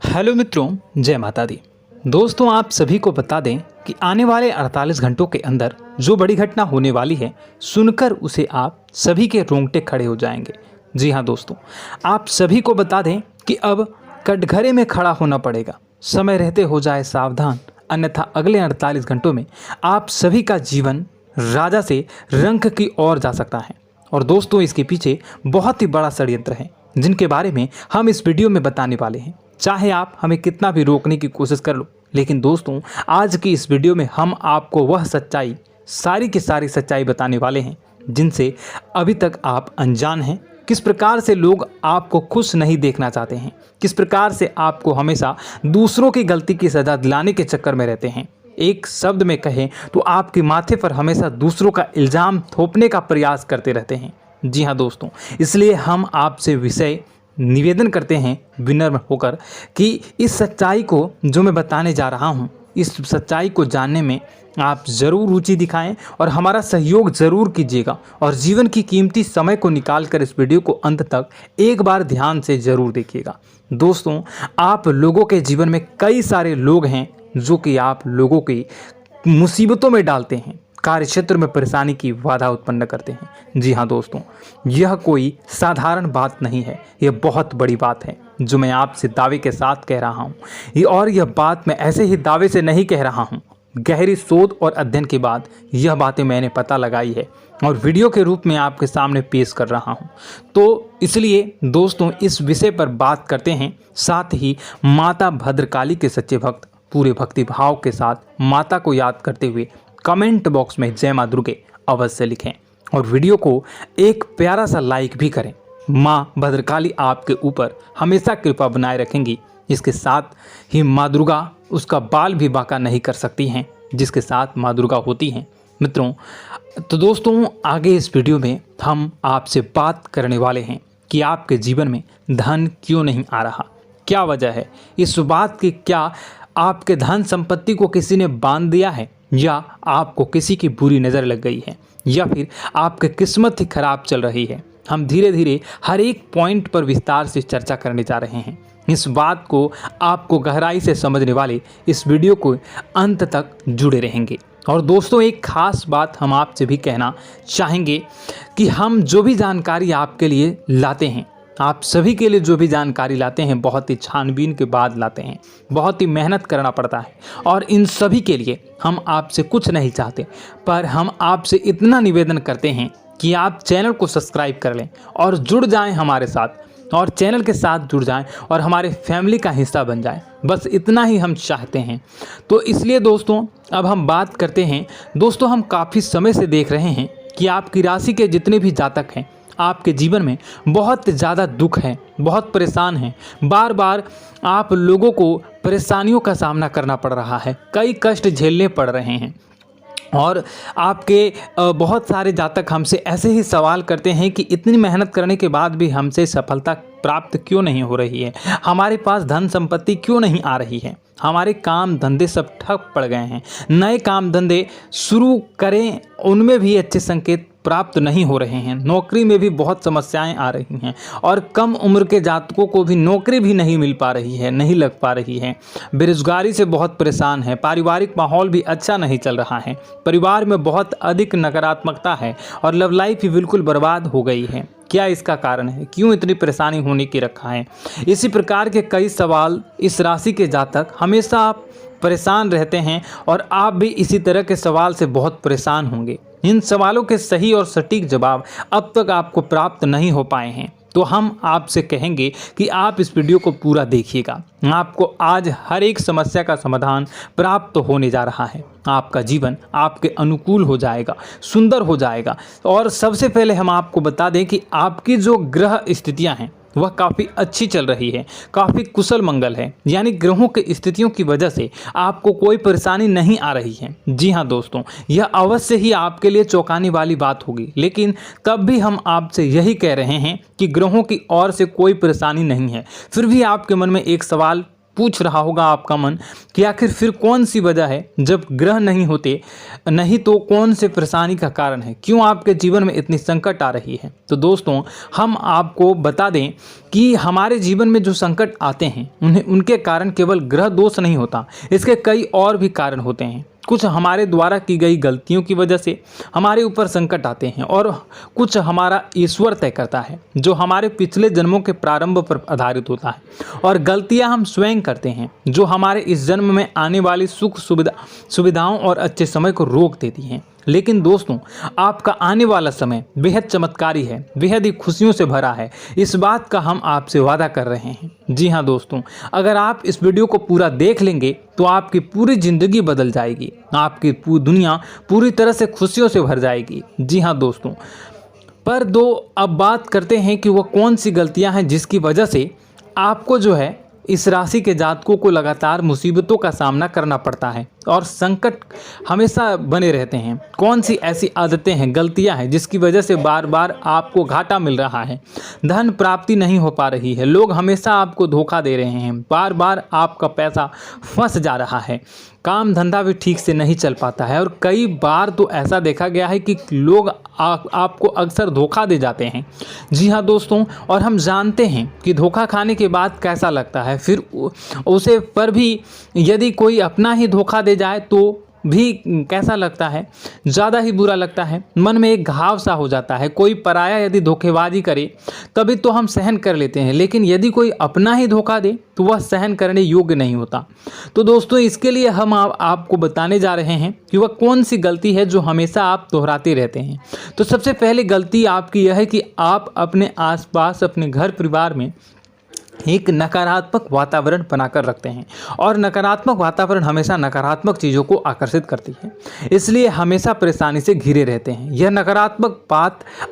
Hello मित्रों, जय माता दी। दोस्तों, आप सभी को बता दें कि आने वाले 48 घंटों के अंदर जो बड़ी घटना होने वाली है, सुनकर उसे आप सभी के रोंगटे खड़े हो जाएंगे। जी हाँ दोस्तों, आप सभी को बता दें कि अब कटघरे में खड़ा होना पड़ेगा। समय रहते हो जाए सावधान, अन्यथा अगले 48 घंटों में आप सभी का जीवन राजा से रंक की ओर जा सकता है। और दोस्तों, इसके पीछे बहुत ही बड़ा षड्यंत्र है जिनके बारे में हम इस वीडियो में बताने वाले हैं। चाहे आप हमें कितना भी रोकने की कोशिश कर लो, लेकिन दोस्तों, आज की इस वीडियो में हम आपको वह सच्चाई, सारी की सारी सच्चाई बताने वाले हैं जिनसे अभी तक आप अनजान हैं। किस प्रकार से लोग आपको खुश नहीं देखना चाहते हैं, किस प्रकार से आपको हमेशा दूसरों की गलती की सज़ा दिलाने के चक्कर में रहते हैं। एक शब्द में कहें तो आपके माथे पर हमेशा दूसरों का इल्ज़ाम थोपने का प्रयास करते रहते हैं। जी हाँ दोस्तों, इसलिए हम आपसे विषय निवेदन करते हैं विनम्र होकर कि इस सच्चाई को जो मैं बताने जा रहा हूँ, इस सच्चाई को जानने में आप ज़रूर रुचि दिखाएं और हमारा सहयोग ज़रूर कीजिएगा। और जीवन की कीमती समय को निकाल कर इस वीडियो को अंत तक एक बार ध्यान से ज़रूर देखिएगा। दोस्तों, आप लोगों के जीवन में कई सारे लोग हैं जो कि आप लोगों की मुसीबतों में डालते हैं, कार्य क्षेत्र में परेशानी की बाधा उत्पन्न करते हैं। जी हाँ दोस्तों, यह कोई साधारण बात नहीं है, यह बहुत बड़ी बात है जो मैं आपसे दावे के साथ कह रहा हूँ। और यह बात मैं ऐसे ही दावे से नहीं कह रहा हूँ, गहरी शोध और अध्ययन के बाद यह बातें मैंने पता लगाई है और वीडियो के रूप में आपके सामने पेश कर रहा हूँ। तो इसलिए दोस्तों, इस विषय पर बात करते हैं। साथ ही माता भद्रकाली के सच्चे भक्त पूरे भक्ति भाव के साथ माता को याद करते हुए कमेंट बॉक्स में जय मां दुर्गे अवश्य लिखें और वीडियो को एक प्यारा सा लाइक भी करें। मां भद्रकाली आपके ऊपर हमेशा कृपा बनाए रखेंगी। इसके साथ ही मां दुर्गा उसका बाल भी बांका नहीं कर सकती हैं जिसके साथ मां दुर्गा होती हैं। मित्रों, तो दोस्तों, आगे इस वीडियो में हम आपसे बात करने वाले हैं कि आपके जीवन में धन क्यों नहीं आ रहा, क्या वजह है इस बात की। क्या आपके धन संपत्ति को किसी ने बांध दिया है, या आपको किसी की बुरी नज़र लग गई है, या फिर आपकी किस्मत ही खराब चल रही है। हम धीरे धीरे हर एक पॉइंट पर विस्तार से चर्चा करने जा रहे हैं। इस बात को आपको गहराई से समझने वाले इस वीडियो को अंत तक जुड़े रहेंगे। और दोस्तों, एक खास बात हम आपसे भी कहना चाहेंगे कि हम जो भी जानकारी आपके लिए लाते हैं, आप सभी के लिए जो भी जानकारी लाते हैं, बहुत ही छानबीन के बाद लाते हैं, बहुत ही मेहनत करना पड़ता है। और इन सभी के लिए हम आपसे कुछ नहीं चाहते, पर हम आपसे इतना निवेदन करते हैं कि आप चैनल को सब्सक्राइब कर लें और जुड़ जाएं हमारे साथ, और चैनल के साथ जुड़ जाएं और हमारे फैमिली का हिस्सा बन जाएं। बस इतना ही हम चाहते हैं। तो इसलिए दोस्तों, अब हम बात करते हैं। दोस्तों, हम काफ़ी समय से देख रहे हैं कि आपकी राशि के जितने भी जातक हैं, आपके जीवन में बहुत ज़्यादा दुख है, बहुत परेशान हैं। बार बार आप लोगों को परेशानियों का सामना करना पड़ रहा है, कई कष्ट झेलने पड़ रहे हैं। और आपके बहुत सारे जातक हमसे ऐसे ही सवाल करते हैं कि इतनी मेहनत करने के बाद भी हमसे सफलता प्राप्त क्यों नहीं हो रही है, हमारे पास धन संपत्ति क्यों नहीं आ रही है, हमारे काम धंधे सब ठप पड़ गए हैं, नए काम धंधे शुरू करें उनमें भी अच्छे संकेत प्राप्त नहीं हो रहे हैं, नौकरी में भी बहुत समस्याएं आ रही हैं, और कम उम्र के जातकों को भी नौकरी भी नहीं मिल पा रही है, नहीं लग पा रही है, बेरोजगारी से बहुत परेशान है, पारिवारिक माहौल भी अच्छा नहीं चल रहा है, परिवार में बहुत अधिक नकारात्मकता है और लव लाइफ भी बिल्कुल बर्बाद हो गई है। क्या इसका कारण है, क्यों इतनी परेशानी होने की रखा है? इसी प्रकार के कई सवाल इस राशि के जातक हमेशा आप परेशान रहते हैं और आप भी इसी तरह के सवाल से बहुत परेशान होंगे। इन सवालों के सही और सटीक जवाब अब तक आपको प्राप्त नहीं हो पाए हैं, तो हम आपसे कहेंगे कि आप इस वीडियो को पूरा देखिएगा। आपको आज हर एक समस्या का समाधान प्राप्त होने जा रहा है। आपका जीवन आपके अनुकूल हो जाएगा, सुंदर हो जाएगा। और सबसे पहले हम आपको बता दें कि आपकी जो ग्रह स्थितियां हैं वह काफ़ी अच्छी चल रही है, काफ़ी कुशल मंगल है, यानी ग्रहों की स्थितियों की वजह से आपको कोई परेशानी नहीं आ रही है। जी हाँ दोस्तों, यह अवश्य ही आपके लिए चौंकाने वाली बात होगी, लेकिन तब भी हम आपसे यही कह रहे हैं कि ग्रहों की ओर से कोई परेशानी नहीं है। फिर भी आपके मन में एक सवाल पूछ रहा होगा आपका मन कि आखिर फिर कौन सी वजह है, जब ग्रह नहीं होते नहीं तो कौन से परेशानी का कारण है, क्यों आपके जीवन में इतनी संकट आ रही है। तो दोस्तों हम आपको बता दें कि हमारे जीवन में जो संकट आते हैं उनके कारण केवल ग्रह दोष नहीं होता, इसके कई और भी कारण होते हैं। कुछ हमारे द्वारा की गई गलतियों की वजह से हमारे ऊपर संकट आते हैं और कुछ हमारा ईश्वर तय करता है, जो हमारे पिछले जन्मों के प्रारंभ पर आधारित होता है। और गलतियां हम स्वयं करते हैं, जो हमारे इस जन्म में आने वाली सुख सुविधाओं और अच्छे समय को रोक देती हैं। लेकिन दोस्तों आपका आने वाला समय बेहद चमत्कारी है, बेहद ही खुशियों से भरा है, इस बात का हम आपसे वादा कर रहे हैं। जी हाँ दोस्तों, अगर आप इस वीडियो को पूरा देख लेंगे तो आपकी पूरी ज़िंदगी बदल जाएगी, आपकी पूरी दुनिया पूरी तरह से खुशियों से भर जाएगी। जी हाँ दोस्तों, पर अब बात करते हैं कि वो कौन सी गलतियां हैं जिसकी वजह से आपको जो है इस राशि के जातकों को लगातार मुसीबतों का सामना करना पड़ता है और संकट हमेशा बने रहते हैं। कौन सी ऐसी आदतें हैं, गलतियां हैं जिसकी वजह से बार बार आपको घाटा मिल रहा है, धन प्राप्ति नहीं हो पा रही है, लोग हमेशा आपको धोखा दे रहे हैं, बार बार आपका पैसा फंस जा रहा है, काम धंधा भी ठीक से नहीं चल पाता है और कई बार तो ऐसा देखा गया है कि लोग आपको अक्सर धोखा दे जाते हैं। जी हाँ दोस्तों, और हम जानते हैं कि धोखा खाने के बाद कैसा लगता है, फिर उसे पर भी यदि कोई अपना ही धोखा दे जाए तो भी कैसा लगता है, ज़्यादा ही बुरा लगता है, मन में एक घाव सा हो जाता है। कोई पराया यदि धोखेबाजी करे तभी तो हम सहन कर लेते हैं, लेकिन यदि कोई अपना ही धोखा दे तो वह सहन करने योग्य नहीं होता। तो दोस्तों इसके लिए हम आपको बताने जा रहे हैं कि वह कौन सी गलती है जो हमेशा आप दोहराते रहते हैं। तो सबसे पहली गलती आपकी यह है कि आप अपने आसपास, अपने घर परिवार में एक नकारात्मक वातावरण बनाकर रखते हैं और नकारात्मक वातावरण हमेशा नकारात्मक चीज़ों को आकर्षित करती है, इसलिए हमेशा परेशानी से घिरे रहते हैं। यह नकारात्मक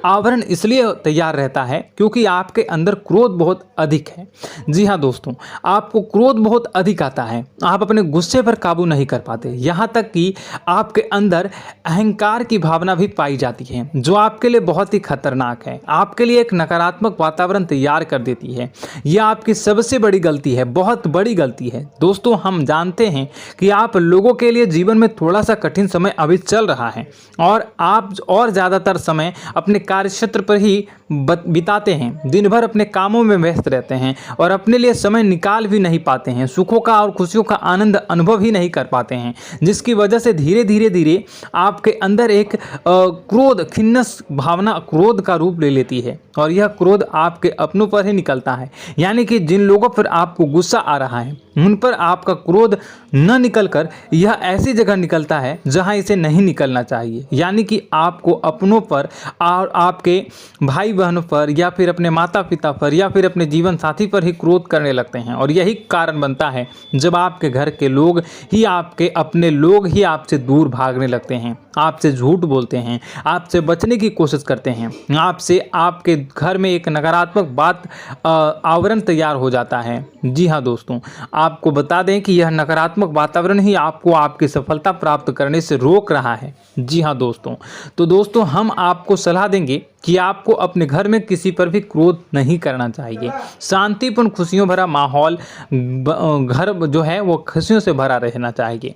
आवरण इसलिए तैयार रहता है क्योंकि आपके अंदर क्रोध बहुत अधिक है। जी हाँ दोस्तों, आपको क्रोध बहुत अधिक आता है, आप अपने गुस्से पर काबू नहीं कर पाते, यहाँ तक कि आपके अंदर अहंकार की भावना भी पाई जाती है, जो आपके लिए बहुत ही खतरनाक है, आपके लिए एक नकारात्मक वातावरण तैयार कर देती है। यह आपकी सबसे बड़ी गलती है, बहुत बड़ी गलती है। दोस्तों हम जानते हैं कि आप लोगों के लिए जीवन में थोड़ा सा कठिन समय अभी चल रहा है और आप और ज़्यादातर समय अपने कार्यक्षेत्र पर ही बिताते हैं, दिन भर अपने कामों में व्यस्त रहते हैं और अपने लिए समय निकाल भी नहीं पाते हैं, सुखों का और खुशियों का आनंद अनुभव ही नहीं कर पाते हैं, जिसकी वजह से धीरे धीरे आपके अंदर एक क्रोध, खिन्नस भावना क्रोध का रूप ले लेती है और यह क्रोध आपके अपनों पर ही निकलता है। यानी कि जिन लोगों पर आपको गुस्सा आ रहा है उन पर आपका क्रोध न निकलकर यह ऐसी जगह निकलता है जहां इसे नहीं निकलना चाहिए। यानी कि आपको अपनों पर और आपके भाई बहनों पर या फिर अपने माता पिता पर या फिर अपने जीवन साथी पर ही क्रोध करने लगते हैं और यही कारण बनता है जब आपके घर के लोग ही, आपके अपने लोग ही आपसे दूर भागने लगते हैं, आपसे झूठ बोलते हैं, आपसे बचने की कोशिश करते हैं, आपसे आपके घर में एक नकारात्मक आवरण तैयार हो जाता है। जी हाँ दोस्तों, आपको बता दें कि यह नकारात्मक वातावरण ही आपको आपकी सफलता प्राप्त करने से रोक रहा है। जी हाँ दोस्तों, तो दोस्तों हम आपको सलाह देंगे कि आपको अपने घर में किसी पर भी क्रोध नहीं करना चाहिए। शांतिपूर्ण खुशियों भरा माहौल, घर जो है वो खुशियों से भरा रहना चाहिए।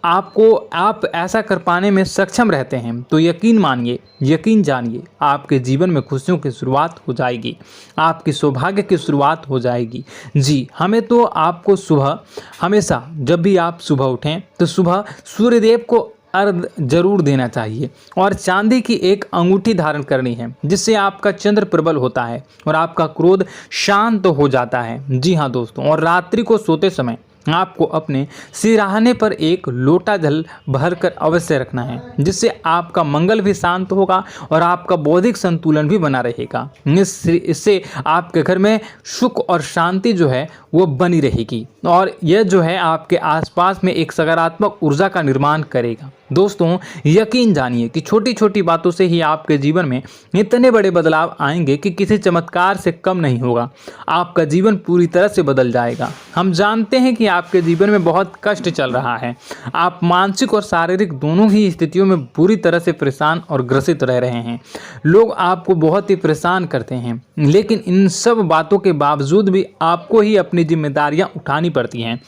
आप ऐसा कर पाने में सक्षम रहते हैं तो यकीन मानिए, यकीन जानिए, आपके जीवन में खुशियों की शुरुआत हो जाएगी, आपकी सौभाग्य की शुरुआत हो जाएगी। जी, हमें तो आपको सुबह, हमेशा जब भी आप सुबह उठें तो सुबह सूर्यदेव को अर्घ जरूर देना चाहिए और चांदी की एक अंगूठी धारण करनी है, जिससे आपका चंद्र प्रबल होता है और आपका क्रोध शांत हो जाता है। जी हाँ दोस्तों, और रात्रि को सोते समय आपको अपने सिरहाने पर एक लोटा जल भरकर अवश्य रखना है, जिससे आपका मंगल भी शांत होगा और आपका बौद्धिक संतुलन भी बना रहेगा। इससे आपके घर में सुख और शांति जो है वो बनी रहेगी और यह जो है आपके आसपास में एक सकारात्मक ऊर्जा का निर्माण करेगा। दोस्तों यकीन जानिए कि छोटी छोटी बातों से ही आपके जीवन में इतने बड़े बदलाव आएंगे कि किसी चमत्कार से कम नहीं होगा। आपका जीवन पूरी तरह से बदल जाएगा। हम जानते हैं कि आपके जीवन में बहुत कष्ट चल रहा है। आप मानसिक और शारीरिक दोनों ही स्थितियों में पूरी तरह से परेशान और ग्रसित रह रहे हैं। लोग आपको बहुत ही परेशान करते हैं, लेकिन इन सब बातों के बावजूद भी आपको ही अपनी जिम्मेदारियां उठानी पड़ती हैं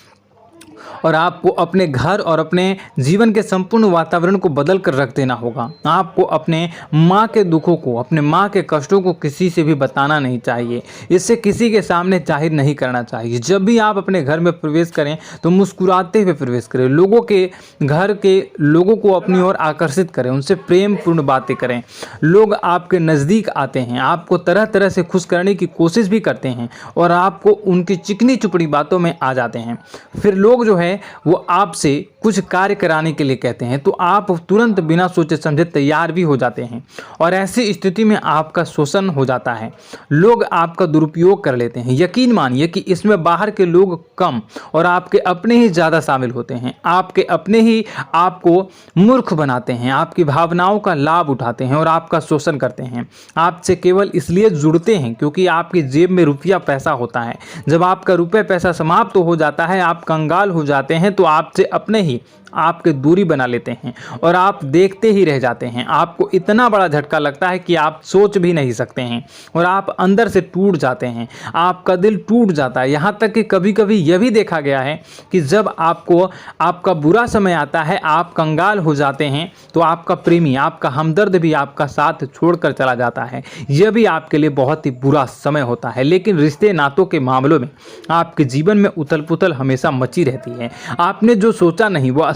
और आपको अपने घर और अपने जीवन के संपूर्ण वातावरण को बदल कर रख देना होगा। आपको अपने माँ के दुखों को, अपने माँ के कष्टों को किसी से भी बताना नहीं चाहिए। इससे किसी के सामने जाहिर नहीं करना चाहिए। जब भी आप अपने घर में प्रवेश करें तो मुस्कुराते हुए प्रवेश करें। लोगों के घर के लोगों को अपनी ओर आकर्षित करें, उनसे प्रेम पूर्ण बातें करें। लोग आपके नज़दीक आते हैं, आपको तरह तरह से खुश करने की कोशिश भी करते हैं और आपको उनकी चिकनी चुपड़ी बातों में आ जाते हैं। फिर लोग जो है वो आपसे कुछ कार्य कराने के लिए कहते हैं तो आप तुरंत बिना सोचे समझे तैयार भी हो जाते हैं और ऐसी स्थिति में आपका शोषण हो जाता है। लोग आपका दुरुपयोग कर लेते हैं। यकीन मानिए कि इसमें बाहर के लोग कम और आपके अपने ही ज़्यादा शामिल होते हैं। आपके अपने ही आपको मूर्ख बनाते हैं, आपकी भावनाओं का लाभ उठाते हैं और आपका शोषण करते हैं। आपसे केवल इसलिए जुड़ते हैं क्योंकि आपकी जेब में रुपया पैसा होता है। जब आपका रुपया पैसा समाप्त हो जाता है, आप कंगाल हो जाते हैं तो आपसे अपने ही आपके दूरी बना लेते हैं और आप देखते ही रह जाते हैं। आपको इतना बड़ा झटका लगता है कि आप सोच भी नहीं सकते हैं और आप अंदर से टूट जाते हैं। आपका दिल टूट जाता है। यहाँ तक कि कभी कभी यह भी देखा गया है कि जब आपको आपका बुरा समय आता है, आप कंगाल हो जाते हैं तो आपका प्रेमी, आपका हमदर्द भी आपका साथ छोड़कर चला जाता है। यह भी आपके लिए बहुत ही बुरा समय होता है। लेकिन रिश्ते नातों के मामलों में आपके जीवन में उथल पुथल हमेशा मची रहती है। आपने जो सोचा नहीं वह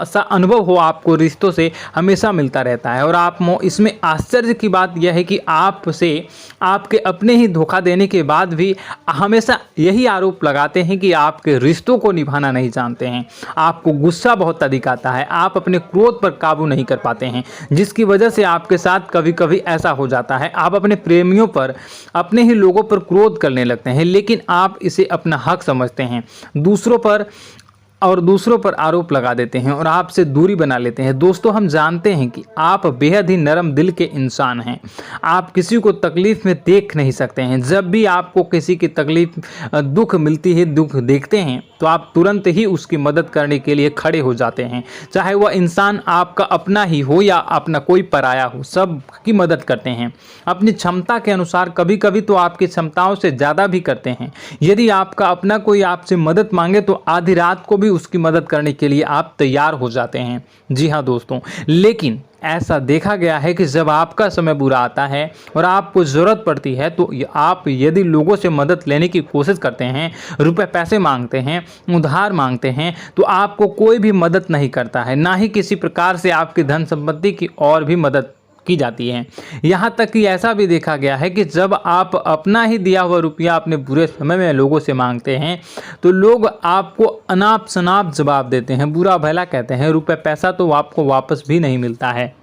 ऐसा अनुभव हो आपको रिश्तों से हमेशा मिलता रहता है। और आप इसमें आश्चर्य की बात यह है कि आपसे आपके अपने ही धोखा देने के बाद भी हमेशा यही आरोप लगाते हैं कि आपके रिश्तों को निभाना नहीं जानते हैं। आपको गुस्सा बहुत अधिक आता है, आप अपने क्रोध पर काबू नहीं कर पाते हैं, जिसकी वजह से आपके साथ कभी कभी ऐसा हो जाता है आप अपने प्रेमियों पर, अपने ही लोगों पर क्रोध करने लगते हैं, लेकिन आप इसे अपना हक समझते हैं। दूसरों पर आरोप लगा देते हैं और आपसे दूरी बना लेते हैं। दोस्तों हम जानते हैं कि आप बेहद ही नरम दिल के इंसान हैं। आप किसी को तकलीफ में देख नहीं सकते हैं। जब भी आपको किसी की तकलीफ, दुख मिलती है, दुख देखते हैं तो आप तुरंत ही उसकी मदद करने के लिए खड़े हो जाते हैं। चाहे वह इंसान आपका अपना ही हो या अपना कोई पराया हो, सब की मदद करते हैं अपनी क्षमता के अनुसार। कभी कभी तो आपकी क्षमताओं से ज़्यादा भी करते हैं। यदि आपका अपना कोई आपसे मदद मांगे तो आधी रात को भी उसकी मदद करने के लिए आप तैयार हो जाते हैं। जी हाँ दोस्तों, लेकिन ऐसा देखा गया है कि जब आपका समय बुरा आता है और आपको ज़रूरत पड़ती है तो आप यदि लोगों से मदद लेने की कोशिश करते हैं, रुपए पैसे मांगते हैं, उधार मांगते हैं, तो आपको कोई भी मदद नहीं करता है। ना ही किसी प्रकार से आपकी धन संपत्ति की और भी मदद की जाती है। यहाँ तक कि ऐसा भी देखा गया है कि जब आप अपना ही दिया हुआ रुपया अपने बुरे समय में लोगों से मांगते हैं तो लोग आपको अनाप शनाप जवाब देते हैं, बुरा भला कहते हैं। रुपये पैसा तो आपको वापस भी नहीं मिलता है।